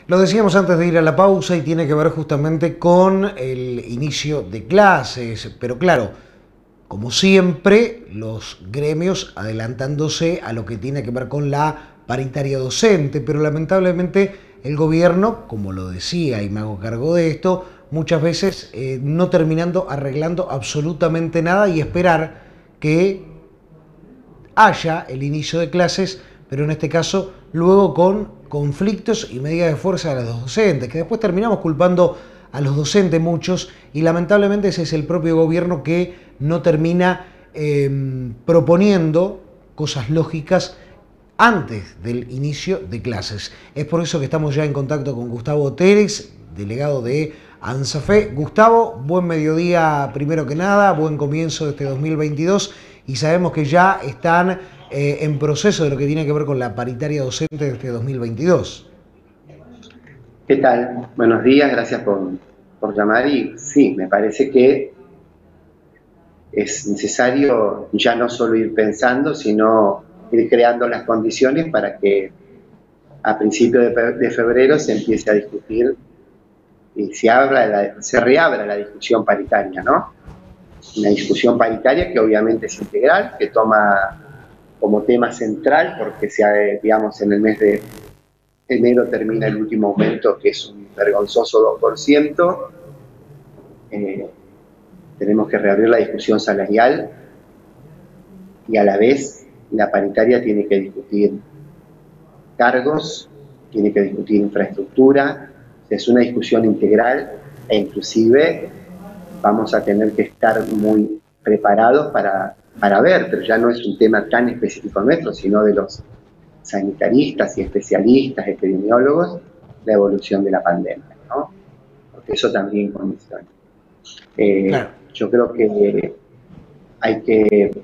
Lo decíamos antes de ir a la pausa y tiene que ver justamente con el inicio de clases, pero claro, como siempre, los gremios adelantándose a lo que tiene que ver con la paritaria docente, pero lamentablemente el gobierno, como lo decía y me hago cargo de esto, muchas veces no terminando arreglando absolutamente nada y esperar que haya el inicio de clases, pero en este caso luego con conflictos y medidas de fuerza de los docentes, que después terminamos culpando a los docentes muchos y lamentablemente ese es el propio gobierno que no termina proponiendo cosas lógicas antes del inicio de clases. Es por eso que estamos ya en contacto con Gustavo Teres, delegado de ANSAFE. Gustavo, buen mediodía primero que nada, buen comienzo de este 2022 y sabemos que ya están en proceso de lo que tiene que ver con la paritaria docente de este 2022. ¿Qué tal? Buenos días, gracias por llamar y sí, me parece que es necesario ya no solo ir pensando, sino ir creando las condiciones para que a principios de febrero se empiece a discutir y se reabra la discusión paritaria, ¿no? Una discusión paritaria que obviamente es integral, que toma como tema central, porque digamos, en el mes de enero termina el último aumento, que es un vergonzoso 2%. Tenemos que reabrir la discusión salarial y a la vez la paritaria tiene que discutir cargos, tiene que discutir infraestructura. Es una discusión integral e inclusive vamos a tener que estar muy preparados para ver, pero ya no es un tema tan específico nuestro, sino de los sanitaristas y especialistas, epidemiólogos, la evolución de la pandemia, ¿no? Porque eso también condiciona. Claro. Yo creo que hay que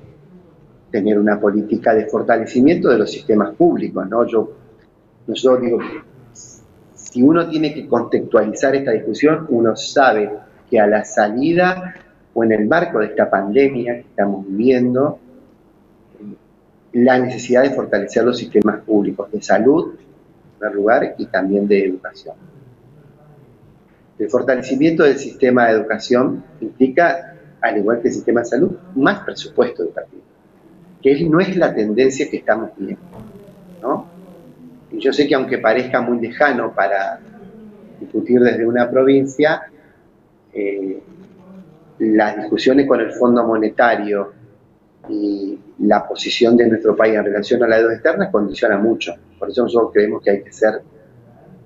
tener una política de fortalecimiento de los sistemas públicos, ¿no? Nosotros digo, si uno tiene que contextualizar esta discusión, uno sabe que a la salida o en el marco de esta pandemia que estamos viviendo, la necesidad de fortalecer los sistemas públicos de salud, en primer lugar, y también de educación. El fortalecimiento del sistema de educación implica, al igual que el sistema de salud, más presupuesto educativo, que no es la tendencia que estamos viendo, ¿no? Y yo sé que aunque parezca muy lejano para discutir desde una provincia, las discusiones con el Fondo Monetario y la posición de nuestro país en relación a la deuda externa condiciona mucho. Por eso nosotros creemos que hay que ser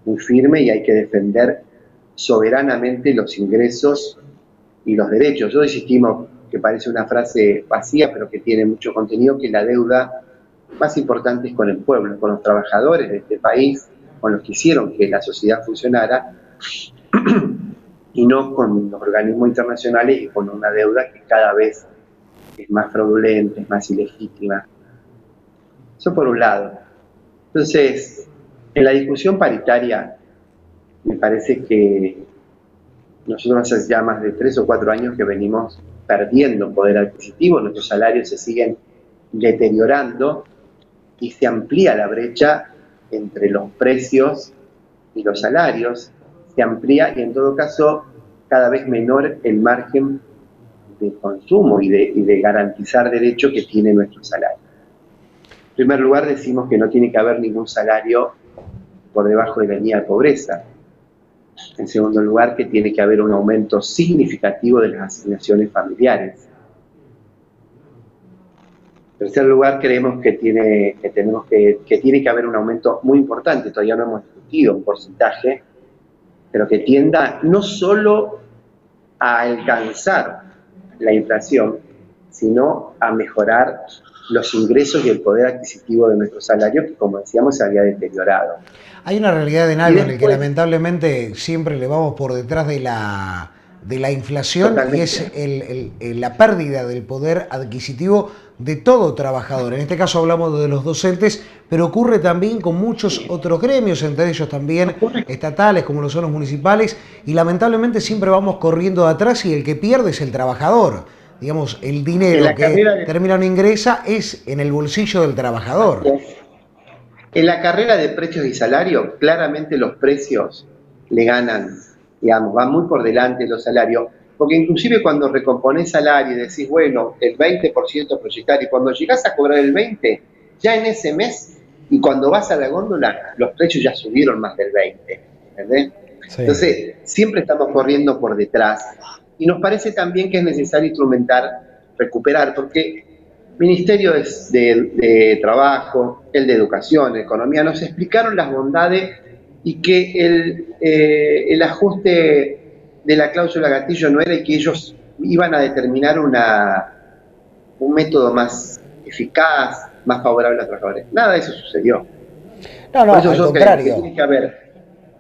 muy firme y hay que defender soberanamente los ingresos y los derechos. Nosotros insistimos, que parece una frase vacía, pero que tiene mucho contenido, que la deuda más importante es con el pueblo, con los trabajadores de este país, con los que hicieron que la sociedad funcionara, y no con los organismos internacionales y con una deuda que cada vez es más fraudulenta, es más ilegítima. Eso por un lado. Entonces, en la discusión paritaria, me parece que nosotros hace ya más de 3 o 4 años que venimos perdiendo poder adquisitivo, nuestros salarios se siguen deteriorando y se amplía la brecha entre los precios y los salarios, se amplía y en todo caso cada vez menor el margen de consumo y de garantizar derecho que tiene nuestro salario. En primer lugar decimos que no tiene que haber ningún salario por debajo de la línea de pobreza. En segundo lugar, que tiene que haber un aumento significativo de las asignaciones familiares. En tercer lugar, creemos que tiene que haber un aumento muy importante, todavía no hemos discutido un porcentaje, pero que tienda no solo a alcanzar la inflación, sino a mejorar los ingresos y el poder adquisitivo de nuestro salario, que como decíamos se había deteriorado. Hay una realidad en algo en el que lamentablemente siempre le vamos por detrás de la inflación. Totalmente. Y es la pérdida del poder adquisitivo de todo trabajador. En este caso hablamos de los docentes, pero ocurre también con muchos otros gremios, entre ellos también estatales, como lo son los municipales, y lamentablemente siempre vamos corriendo de atrás y el que pierde es el trabajador. Digamos, el dinero que termina no ingresa es en el bolsillo del trabajador. En la carrera de precios y salarios, claramente los precios le ganan, digamos, van muy por delante los salarios, porque inclusive cuando recomponés salario y decís, bueno, el 20% proyectar, y cuando llegás a cobrar el 20%, ya en ese mes, y cuando vas a la góndola, los precios ya subieron más del 20%, ¿entendés? Sí. Entonces, siempre estamos corriendo por detrás, y nos parece también que es necesario instrumentar, recuperar, porque Ministerio de Trabajo, el de Educación, Economía, nos explicaron las bondades y que el ajuste de la cláusula gatillo no era y que ellos iban a determinar un método más eficaz, más favorable a los trabajadores. Nada de eso sucedió. No, Por no, eso al yo creo que contrario. tiene que haber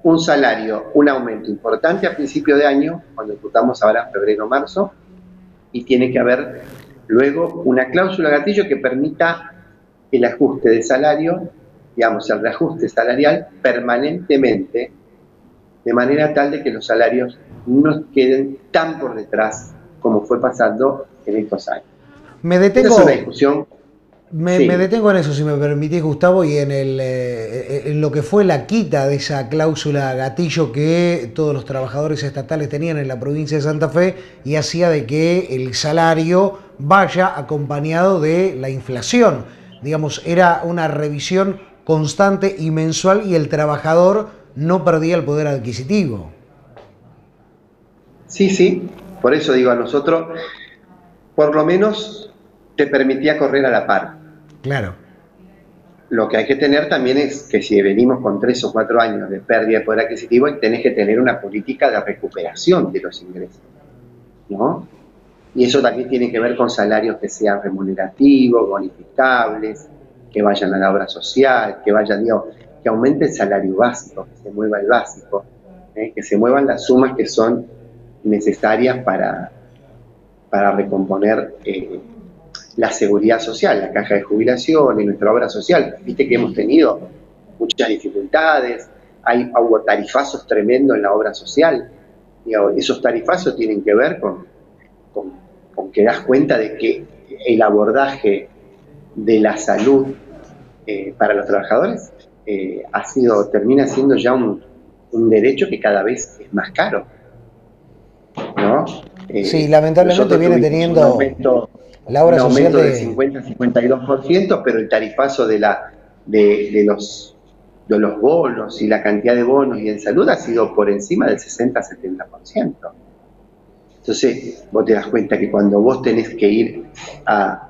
un salario, un aumento importante a principio de año, cuando discutamos ahora febrero-marzo, y tiene que haber luego una cláusula gatillo que permita el ajuste de salario, digamos, el reajuste salarial permanentemente, de manera tal de que los salarios no queden tan por detrás como fue pasando en estos años. Me Esa es una detengo, discusión, me sí, detengo en eso, si me permitís, Gustavo, y en lo que fue la quita de esa cláusula gatillo que todos los trabajadores estatales tenían en la provincia de Santa Fe y hacía de que el salario vaya acompañado de la inflación. Digamos, era una revisión constante y mensual y el trabajador no perdía el poder adquisitivo. sí, sí, por eso digo a nosotros, por lo menos te permitía correr a la par. Claro. Lo que hay que tener también es que si venimos con 3 o 4 años de pérdida de poder adquisitivo, tenés que tener una política de recuperación de los ingresos, ¿no? Y eso también tiene que ver con salarios que sean remunerativos, bonificables, que vayan a la obra social, que vayan, digo, que aumente el salario básico, que se mueva el básico, que se muevan las sumas que son necesarias para recomponer la seguridad social, la caja de jubilación y nuestra obra social. Viste que hemos tenido muchas dificultades, hubo tarifazos tremendos en la obra social. Digo, esos tarifazos tienen que ver con que das cuenta de que el abordaje de la salud para los trabajadores termina siendo ya un derecho que cada vez es más caro, ¿no? Sí, lamentablemente Nosotros viene tuvimos teniendo la obra un social aumento del de... 50-52%, pero el tarifazo de los bonos y la cantidad de bonos y en salud ha sido por encima del 60-70%. Entonces, vos te das cuenta que cuando vos tenés que ir a,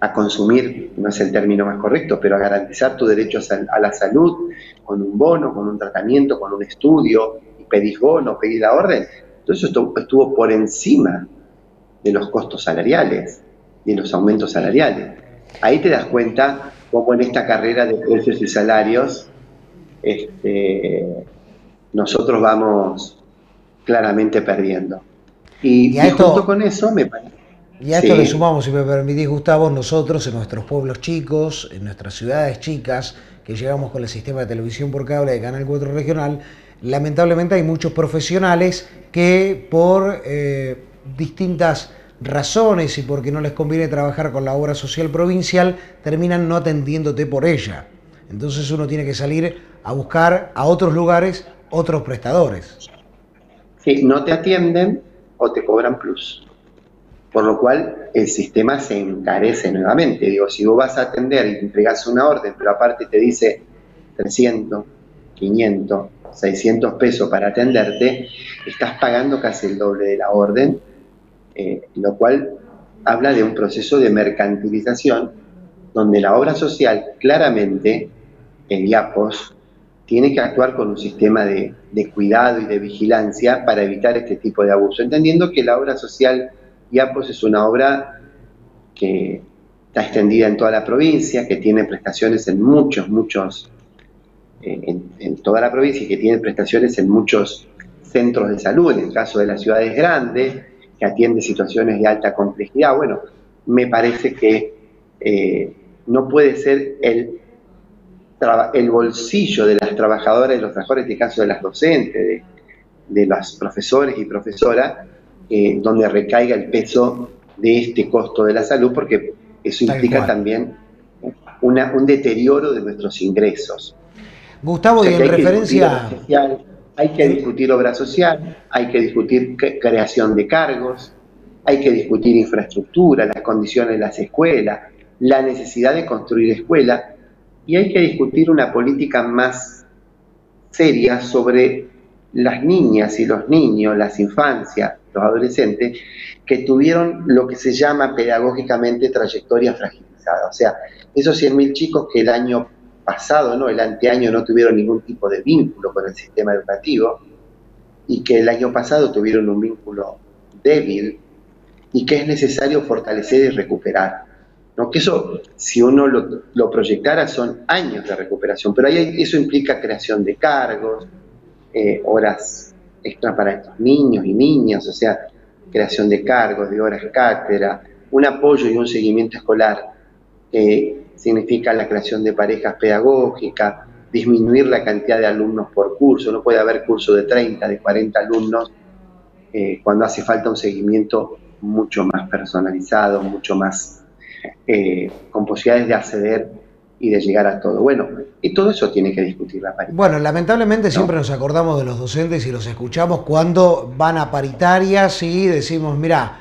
a consumir, no es el término más correcto, pero a garantizar tu derecho a la salud con un bono, con un tratamiento, con un estudio, y pedís bono, pedís la orden, todo eso estuvo por encima de los costos salariales, de los aumentos salariales. Ahí te das cuenta cómo en esta carrera de precios y salarios nosotros vamos claramente perdiendo. Y a Y junto esto, con eso me parece... y a esto le Sí, sumamos, si me permitís, Gustavo, nosotros en nuestros pueblos chicos, en nuestras ciudades chicas, que llegamos con el sistema de televisión por cable de Canal 4 Regional, lamentablemente hay muchos profesionales que por distintas razones y porque no les conviene trabajar con la obra social provincial, terminan no atendiéndote por ella. Entonces uno tiene que salir a buscar a otros lugares otros prestadores. sí, no te atienden o te cobran plus. Por lo cual el sistema se encarece nuevamente. Digo, si vos vas a atender y entregas una orden, pero aparte te dice 300, 500, 600 pesos para atenderte, estás pagando casi el doble de la orden, lo cual habla de un proceso de mercantilización donde la obra social claramente, el IAPOS, tiene que actuar con un sistema de cuidado y de vigilancia para evitar este tipo de abuso, entendiendo que la obra social IAPOS es una obra que está extendida en toda la provincia, que tiene prestaciones en en toda la provincia y que tiene prestaciones en muchos centros de salud, en el caso de las ciudades grandes, que atiende situaciones de alta complejidad. Bueno, me parece que no puede ser el bolsillo de las trabajadoras y los trabajadores, en este caso de las docentes, de los profesores y profesoras, donde recaiga el peso de este costo de la salud, porque eso Tal implica cual. también un deterioro de nuestros ingresos. Gustavo, O y sea que en hay que discutir obra referencia, social, hay que discutir obra social, hay que discutir creación de cargos, hay que discutir infraestructura, las condiciones de las escuelas, la necesidad de construir escuelas, y hay que discutir una política más seria sobre las niñas y los niños, las infancias, los adolescentes, que tuvieron lo que se llama pedagógicamente trayectoria fragilizada. O sea, esos 100.000 chicos que el año pasado, no, el anteaño no tuvieron ningún tipo de vínculo con el sistema educativo y que el año pasado tuvieron un vínculo débil y que es necesario fortalecer y recuperar. ¿No? Que eso, si uno lo proyectara, son años de recuperación, pero ahí eso implica creación de cargos, horas extra para estos niños y niñas, o sea, creación de cargos, de horas cátedra, un apoyo y un seguimiento escolar, significa la creación de parejas pedagógicas, disminuir la cantidad de alumnos por curso, no puede haber curso de 30, de 40 alumnos, cuando hace falta un seguimiento mucho más personalizado, mucho más con posibilidades de acceder y de llegar a todo. Bueno, y todo eso tiene que discutir la paritaria. bueno, lamentablemente ¿no? siempre nos acordamos de los docentes y los escuchamos cuando van a paritarias y decimos, mira,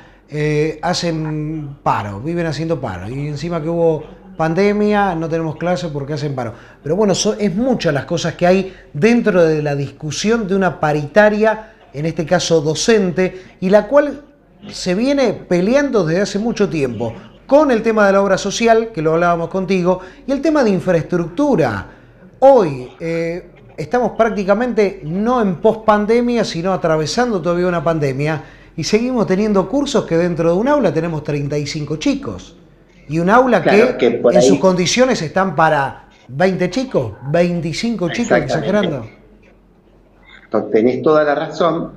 hacen paro, viven haciendo paro, y encima que hubo pandemia, no tenemos clases porque hacen paro. Pero bueno, es muchas las cosas que hay dentro de la discusión de una paritaria, en este caso docente, y la cual se viene peleando desde hace mucho tiempo, con el tema de la obra social, que lo hablábamos contigo, y el tema de infraestructura. Hoy estamos prácticamente no en post-pandemia, sino atravesando todavía una pandemia, y seguimos teniendo cursos que dentro de un aula tenemos 35 chicos. Y un aula Claro, que por en ahí, sus condiciones están para 20 chicos, 25 chicos, exagerando. tenés toda la razón,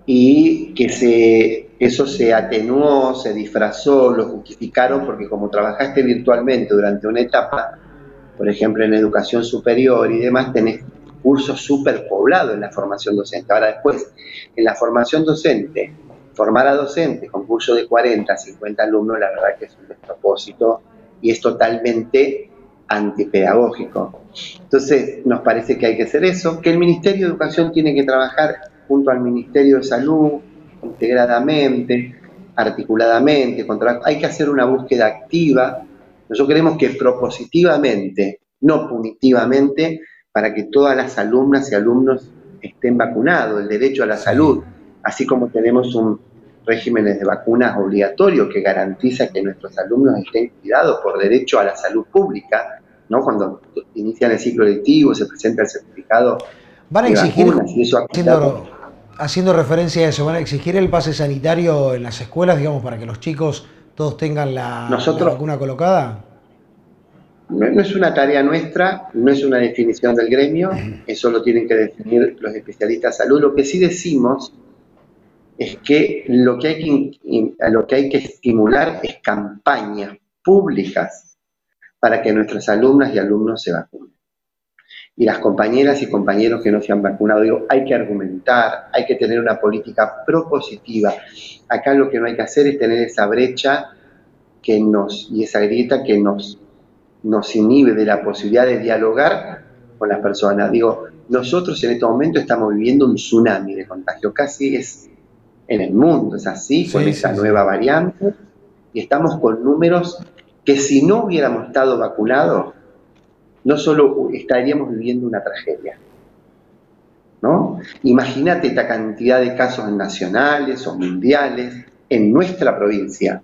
y que eso se atenuó, se disfrazó, lo justificaron porque como trabajaste virtualmente durante una etapa, por ejemplo en educación superior y demás, tenés cursos superpoblados en la formación docente. Ahora después, en la formación docente, formar a docentes con cursos de 40, 50 alumnos, la verdad que es un despropósito y es totalmente antipedagógico. Entonces, nos parece que hay que hacer eso, que el Ministerio de Educación tiene que trabajar junto al Ministerio de Salud, integradamente, articuladamente, hay que hacer una búsqueda activa. Nosotros queremos que propositivamente, no punitivamente, para que todas las alumnas y alumnos estén vacunados, el derecho a la salud, así como tenemos un régimen de vacunas obligatorio que garantiza que nuestros alumnos estén cuidados por derecho a la salud pública, ¿no? Cuando inician el ciclo lectivo se presenta el certificado Van a de exigir, vacunas y eso haciendo referencia a eso, van a exigir el pase sanitario en las escuelas, digamos, para que los chicos todos tengan la vacuna colocada. No es una tarea nuestra, no es una definición del gremio, eso lo tienen que definir los especialistas de salud. Lo que sí decimos es que lo que hay que estimular es campañas públicas para que nuestras alumnas y alumnos se vacunen. Y las compañeras y compañeros que no se han vacunado, digo, hay que argumentar, hay que tener una política propositiva. Acá lo que no hay que hacer es tener esa brecha y esa grieta que nos inhibe de la posibilidad de dialogar con las personas. Digo, nosotros en este momento estamos viviendo un tsunami de contagio, casi es en el mundo, es así, con esta nueva variante, y estamos con números que si no hubiéramos estado vacunados, no solo estaríamos viviendo una tragedia, ¿no? Imagínate esta cantidad de casos nacionales o mundiales en nuestra provincia,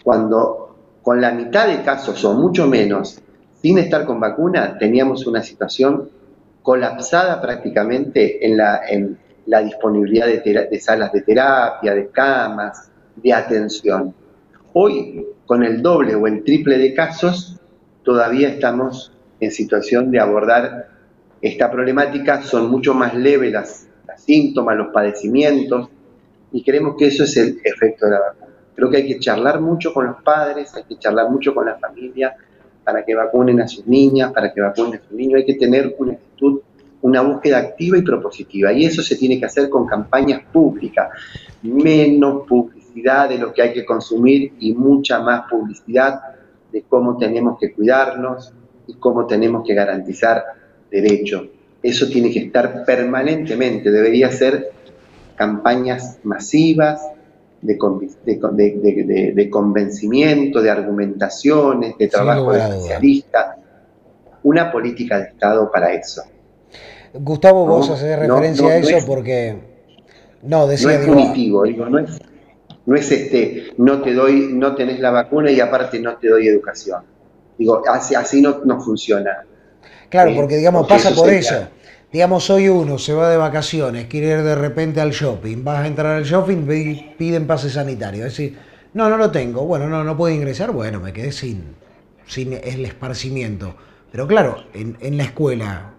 cuando con la mitad de casos o mucho menos, sin estar con vacuna, teníamos una situación colapsada prácticamente en la disponibilidad de salas de terapia, de camas, de atención. Hoy, con el doble o el triple de casos, todavía estamos en situación de abordar esta problemática, son mucho más leves los síntomas, los padecimientos, y creemos que eso es el efecto de la vacuna. Creo que hay que charlar mucho con los padres, hay que charlar mucho con la familia para que vacunen a sus niñas, para que vacunen a sus niños. Hay que tener una actitud, una búsqueda activa y propositiva. Y eso se tiene que hacer con campañas públicas. Menos publicidad de lo que hay que consumir y mucha más publicidad de cómo tenemos que cuidarnos y cómo tenemos que garantizar derechos. Eso tiene que estar permanentemente, debería ser campañas masivas de convencimiento, de argumentaciones, de Sin trabajo de lugar a duda. especialistas, una política de Estado para eso. Gustavo, vos ¿No? hacés No, referencia no, a no eso es, porque, no, no decía, es digo, punitivo, digo, no es no te doy, no tenés la vacuna y aparte no te doy educación. Digo, así no funciona. claro, porque digamos, Porque pasa eso por eso. sería, Digamos, hoy uno se va de vacaciones, quiere ir de repente al shopping, vas a entrar al shopping, piden pase sanitario. Es decir, no, no lo tengo, bueno, no, no puedo ingresar, bueno, me quedé sin el esparcimiento. Pero claro, en la escuela,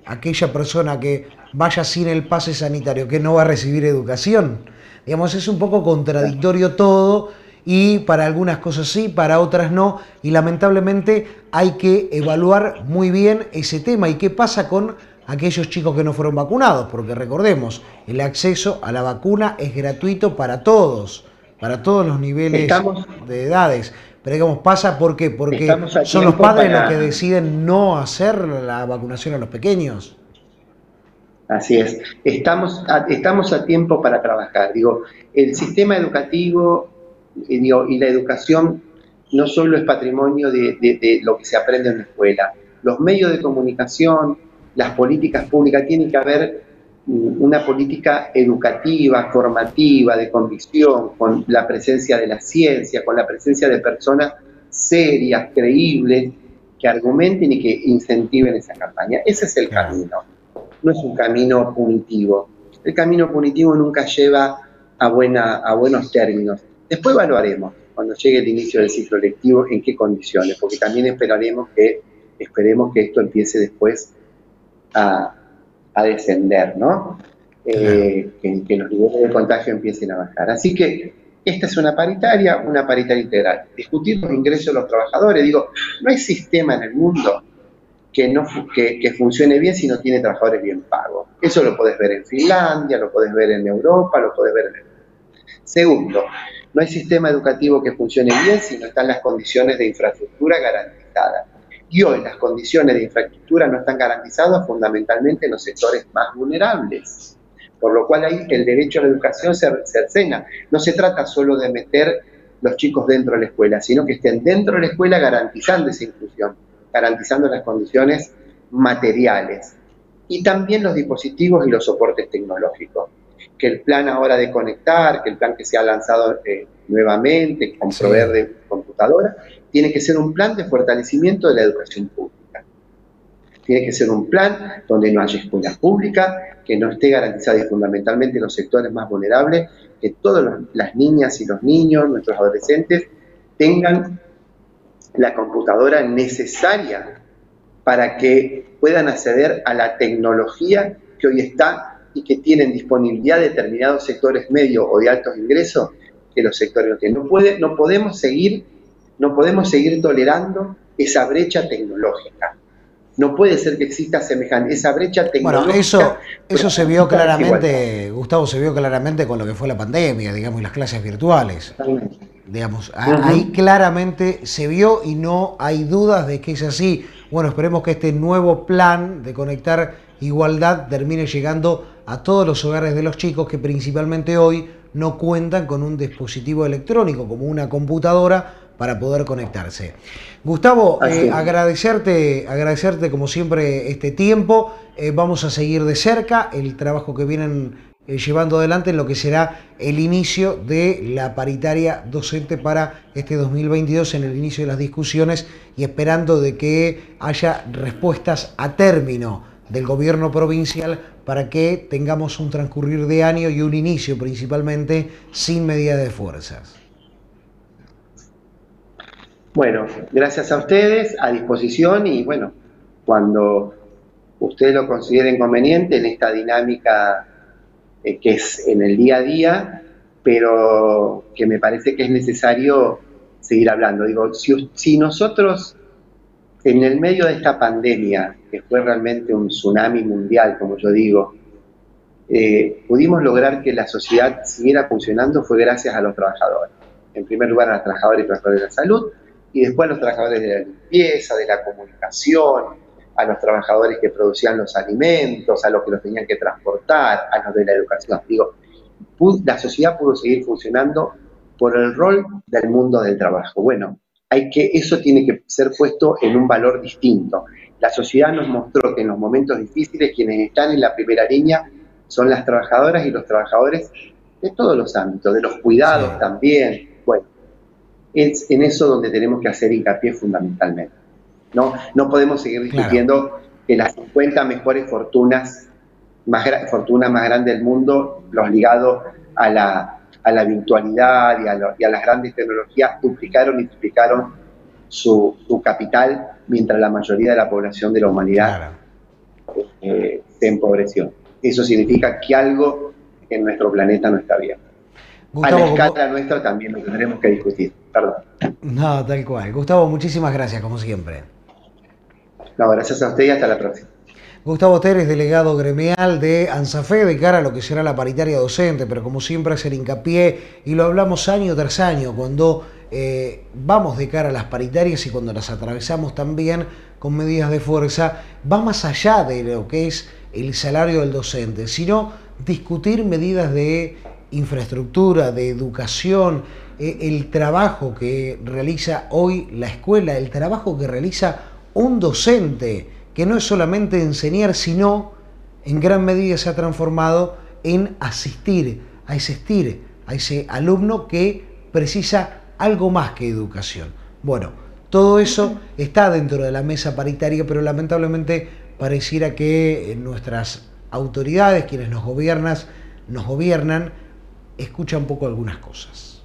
aquella persona que vaya sin el pase sanitario, que no va a recibir educación, digamos, es un poco contradictorio todo y para algunas cosas sí, para otras no, y lamentablemente hay que evaluar muy bien ese tema y qué pasa con aquellos chicos que no fueron vacunados, porque recordemos, el acceso a la vacuna es gratuito para todos los niveles estamos, de edades. Pero digamos, pasa ¿por qué? Porque estamos a son los tiempo padres los que para, deciden no hacer la vacunación a los pequeños. así es, estamos a tiempo para trabajar. Digo, el sistema educativo y la educación no solo es patrimonio de lo que se aprende en la escuela. Los medios de comunicación, las políticas públicas, tienen que haber una política educativa, formativa, de convicción, con la presencia de la ciencia, con la presencia de personas serias, creíbles, que argumenten y que incentiven esa campaña. Ese es el Claro. camino, no es un camino punitivo. El camino punitivo nunca lleva a buenos términos. Después evaluaremos, cuando llegue el inicio del ciclo lectivo, en qué condiciones, porque también esperemos que esto empiece después a, a descender, ¿no? Claro. Que los niveles de contagio empiecen a bajar. Así que esta es una paritaria integral. Discutir los ingresos de los trabajadores. Digo, no hay sistema en el mundo que funcione bien si no tiene trabajadores bien pagos. Eso lo podés ver en Finlandia, lo podés ver en Europa, lo podés ver en el mundo. Segundo, no hay sistema educativo que funcione bien si no están las condiciones de infraestructura garantizadas. Y hoy las condiciones de infraestructura no están garantizadas fundamentalmente en los sectores más vulnerables. Por lo cual ahí el derecho a la educación se cercena. No se trata solo de meter los chicos dentro de la escuela, sino que estén dentro de la escuela garantizando esa inclusión, garantizando las condiciones materiales. Y también los dispositivos y los soportes tecnológicos. Que el plan ahora de conectar, que el plan que se ha lanzado nuevamente con proveer Sí. de computadoras, tiene que ser un plan de fortalecimiento de la educación pública. Tiene que ser un plan donde no haya escuelas públicas, que no esté garantizada y fundamentalmente en los sectores más vulnerables, que todas las niñas y los niños, nuestros adolescentes, tengan la computadora necesaria para que puedan acceder a la tecnología que hoy está y que tienen disponibilidad determinados sectores medios o de altos ingresos que los sectores no tienen. No podemos seguir tolerando esa brecha tecnológica. No puede ser que exista semejante, esa brecha Bueno, tecnológica eso se vio profundiza desigualdad. claramente, Gustavo, se vio claramente con lo que fue la pandemia, digamos, y las clases virtuales. Digamos, ahí Uh-huh. claramente se vio y no hay dudas de que es así. Bueno, esperemos que este nuevo plan de conectar igualdad termine llegando a todos los hogares de los chicos que principalmente hoy no cuentan con un dispositivo electrónico como una computadora para poder conectarse. Gustavo, Así es. agradecerte como siempre este tiempo. Vamos a seguir de cerca el trabajo que vienen llevando adelante en lo que será el inicio de la paritaria docente para este 2022, en el inicio de las discusiones y esperando de que haya respuestas a término del gobierno provincial para que tengamos un transcurrir de año y un inicio principalmente sin medida de fuerzas. Bueno, gracias a ustedes, a disposición y bueno, cuando ustedes lo consideren conveniente en esta dinámica que es en el día a día, pero que me parece que es necesario seguir hablando. Digo, si nosotros en el medio de esta pandemia, que fue realmente un tsunami mundial, como yo digo, pudimos lograr que la sociedad siguiera funcionando, fue gracias a los trabajadores. En primer lugar, a las trabajadoras y trabajadores de la salud, y después a los trabajadores de la limpieza, de la comunicación, a los trabajadores que producían los alimentos, a los que los tenían que transportar, a los de la educación. Digo, la sociedad pudo seguir funcionando por el rol del mundo del trabajo. Bueno, eso tiene que ser puesto en un valor distinto. La sociedad nos mostró que en los momentos difíciles quienes están en la primera línea son las trabajadoras y los trabajadores de todos los ámbitos, de los cuidados también. Bueno, es en eso donde tenemos que hacer hincapié fundamentalmente. No podemos seguir discutiendo que las 50 mejores fortunas más grandes del mundo, los ligados a la virtualidad y a las grandes tecnologías, duplicaron y triplicaron su capital, mientras la mayoría de la población de la humanidad se empobreció. Eso significa que algo en nuestro planeta no está bien. Gustavo, a la escala nuestra también lo tendremos que discutir. Perdón. No, tal cual. Gustavo, muchísimas gracias, como siempre. No, gracias a usted y hasta la próxima. Gustavo Teres, delegado gremial de ANSAFE, de cara a lo que será la paritaria docente, pero como siempre hacer hincapié, y lo hablamos año tras año, cuando vamos de cara a las paritarias y cuando las atravesamos también con medidas de fuerza, va más allá de lo que es el salario del docente, sino discutir medidas de infraestructura, de educación, el trabajo que realiza hoy la escuela, el trabajo que realiza un docente, que no es solamente enseñar, sino en gran medida se ha transformado en asistir a ese alumno que precisa algo más que educación. Bueno, todo eso está dentro de la mesa paritaria, pero lamentablemente pareciera que nuestras autoridades, quienes nos gobiernan, escuchan poco algunas cosas.